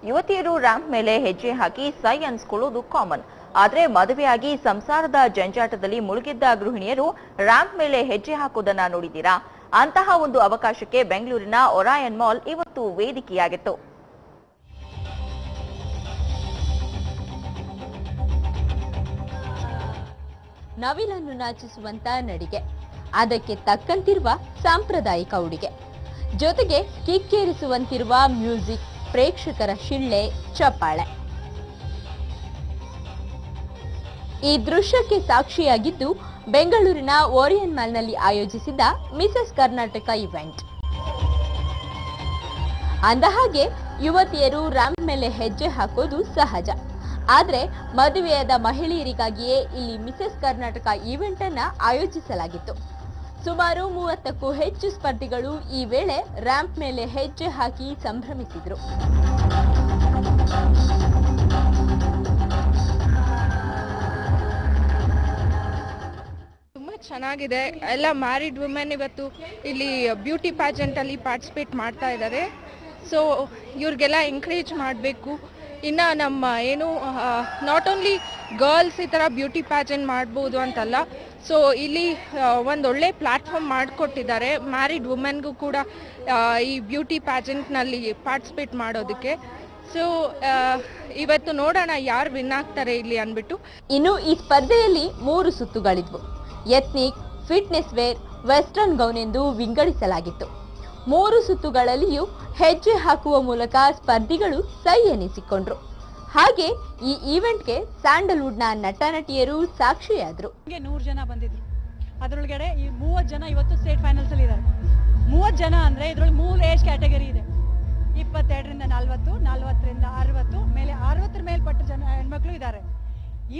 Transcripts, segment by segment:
ಯುವತಿಯರು ರ್ಯಾಂಪ್ ಮೇಲೆ ಹೆಜ್ಜೆ ಹಾಕಿ ಸೈ ಅನ್ಸ್ಕೊಳ್ಳೋದು ಕಾಮನ್. ಆದ್ರೆ ಮದುವೆಯಾಗಿ ಸಂಸಾರದ ಜಂಜಾಟದಲ್ಲಿ ಮುಳುಗಿದ್ದ ಗೃಹಿಣಿಯರು ರ್ಯಾಂಪ್ ಮೇಲೆ ಹೆಜ್ಜೆ ಹಾಕೋದನ್ನ ನೋಡಿದ್ದೀರಾ? ಅಂತಹ ಒಂದು ಅವಕಾಶಕ್ಕೆ ಬೆಂಗಳೂರಿನ ಒರಾಯನ್ ಮಾಲ್ ಇವತ್ತು ವೇದಿಕೆಯಾಗಿತ್ತು. ನವಿಲನ್ನು ನಾಚಿಸುವಂತ ನಡಿಗೆ, ಅದಕ್ಕೆ ತಕ್ಕಂತಿರುವ ಸಾಂಪ್ರದಾಯಿಕ ಉಡುಗೆ, ಜೊತೆಗೆ ಕಿಕ್ಕೇರಿಸುವಂತಿರುವ ಮ್ಯೂಸಿಕ್, ಪ್ರೇಕ್ಷಕರ ಶಿಳ್ಳೆ ಚಪ್ಪಾಳೆ. ಈ ದೃಶ್ಯಕ್ಕೆ ಸಾಕ್ಷಿಯಾಗಿದ್ದು ಬೆಂಗಳೂರಿನ ಓರಿಯನ್ ಮಾಲ್ನಲ್ಲಿ ಆಯೋಜಿಸಿದ್ದ ಮಿಸಸ್ ಕರ್ನಾಟಕ ಇವೆಂಟ್. ಅಂದಹಾಗೆ ಯುವತಿಯರು ರ್ಯಾಂಪ್ ಮೇಲೆ ಹೆಜ್ಜೆ ಹಾಕೋದು ಸಹಜ. ಆದ್ರೆ ಮದುವೆಯಾದ ಮಹಿಳೆಯರಿಗಾಗಿಯೇ ಇಲ್ಲಿ ಮಿಸಸ್ ಕರ್ನಾಟಕ ಇವೆಂಟ್ ಅನ್ನ ಆಯೋಜಿಸಲಾಗಿತ್ತು. ಸುಮಾರು 30ಕ್ಕೂ ಹೆಚ್ಚು ಸ್ಪರ್ಧಿಗಳು ಈ ವೇಳೆ ರ್ಯಾಂಪ್ ಮೇಲೆ ಹೆಜ್ಜೆ ಹಾಕಿ ಸಂಭ್ರಮಿಸಿದ್ರು. ತುಂಬಾ ಚೆನ್ನಾಗಿದೆ. ಎಲ್ಲ ಮ್ಯಾರಿಡ್ ವುಮೆನ್ ಇವತ್ತು ಇಲ್ಲಿ ಬ್ಯೂಟಿ ಪ್ಯಾಜೆಂಟ್ ಅಲ್ಲಿ ಪಾರ್ಟಿಸಿಪೇಟ್ ಮಾಡ್ತಾ ಇದ್ದಾರೆ. ಸೊ ಇವ್ರಿಗೆಲ್ಲ ಎಂಕರೇಜ್ ಮಾಡಬೇಕು. ಇನ್ನು ನಮ್ಮ ಏನು ನಾಟ್ ಓನ್ಲಿ ಗರ್ಲ್ಸ್ ಈ ಥರ ಬ್ಯೂಟಿ ಪ್ಯಾಜೆಂಟ್ ಮಾಡ್ಬೋದು ಅಂತಲ್ಲ, ಸೊ ಇಲ್ಲಿ ಒಂದೊಳ್ಳೆ ಪ್ಲ್ಯಾಟ್ಫಾರ್ಮ್ ಮಾಡಿಕೊಟ್ಟಿದ್ದಾರೆ ಮ್ಯಾರಿಡ್ ವುಮೆನ್ಗೂ ಕೂಡ ಈ ಬ್ಯೂಟಿ ಪ್ಯಾಜೆಂಟ್ನಲ್ಲಿ ಪಾರ್ಟಿಸಿಪೇಟ್ ಮಾಡೋದಕ್ಕೆ. ಸೊ ಇವತ್ತು ನೋಡೋಣ ಯಾರು ವಿನ್ ಆಗ್ತಾರೆ ಇಲ್ಲಿ ಅಂದ್ಬಿಟ್ಟು. ಇನ್ನು ಈ ಸ್ಪರ್ಧೆಯಲ್ಲಿ 3 ಸುತ್ತುಗಳಿದ್ವು. Ethnic, fitness wear, western gown ಎಂದು ವಿಂಗಡಿಸಲಾಗಿತ್ತು. 3 ಸುತ್ತುಗಳಲ್ಲಿಯೂ ಹೆಜ್ಜೆ ಹಾಕುವ ಮೂಲಕ ಸ್ಪರ್ಧಿಗಳು ಸೈ ಎನಿಸಿಕೊಂಡ್ರು. ಹಾಗೆ ಈ ಈವೆಂಟ್ಗೆ ಸ್ಯಾಂಡಲ್ವುಡ್ನ ನಟ ನಟಿಯರು ಸಾಕ್ಷಿಯಾದ್ರು. 100 ಜನ ಬಂದಿದ್ರು. ಅದರೊಳಗಡೆ ಈ 30 ಜನ ಇವತ್ತು ಸ್ಟೇಟ್ ಫೈನಲ್ಸ್ ಅಲ್ಲಿ ಇದ್ದಾರೆ. 30 ಜನ ಅಂದ್ರೆ ಇದ್ರೊಳಗೆ 3 ಏಜ್ ಕ್ಯಾಟಗರಿ ಇದೆ. 22ರಿಂದ 40, 40ರಿಂದ 60 ಮೇಲೆ 60 ಮೇಲ್ಪಟ್ಟ ಜನ ಹೆಣ್ಮಕ್ಳು ಇದ್ದಾರೆ.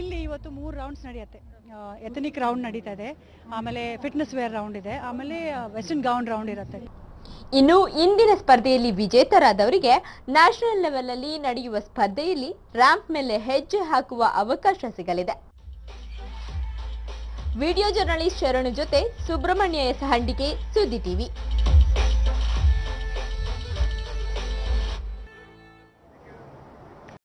ಇಲ್ಲಿ ಇವತ್ತು 3 ರೌಂಡ್ಸ್ ನಡೆಯುತ್ತೆ. ಎಥನಿಕ್ ರೌಂಡ್ ನಡೀತಾ ಇದೆ, ಆಮೇಲೆ ಫಿಟ್ನೆಸ್ ವೇರ್ ರೌಂಡ್ ಇದೆ, ಆಮೇಲೆ ವೆಸ್ಟರ್ನ್ ಗೌನ್ ರೌಂಡ್ ಇರುತ್ತೆ. ಇನ್ನು ಇಂದಿನ ಸ್ಪರ್ಧೆಯಲ್ಲಿ ವಿಜೇತರಾದವರಿಗೆ ನ್ಯಾಷನಲ್ ಲೆವೆಲ್ ಅಲ್ಲಿ ನಡೆಯುವ ಸ್ಪರ್ಧೆಯಲ್ಲಿ ರ್ಯಾಂಪ್ ಮೇಲೆ ಹೆಜ್ಜೆ ಹಾಕುವ ಅವಕಾಶ ಸಿಗಲಿದೆ. ವಿಡಿಯೋ ಜರ್ನಲಿಸ್ಟ್ ಶರಣು ಜೊತೆ ಸುಬ್ರಹ್ಮಣ್ಯ ಎಸ್ ಹಂಡಿಗೆ, ಸುದ್ದಿ ಟಿವಿ.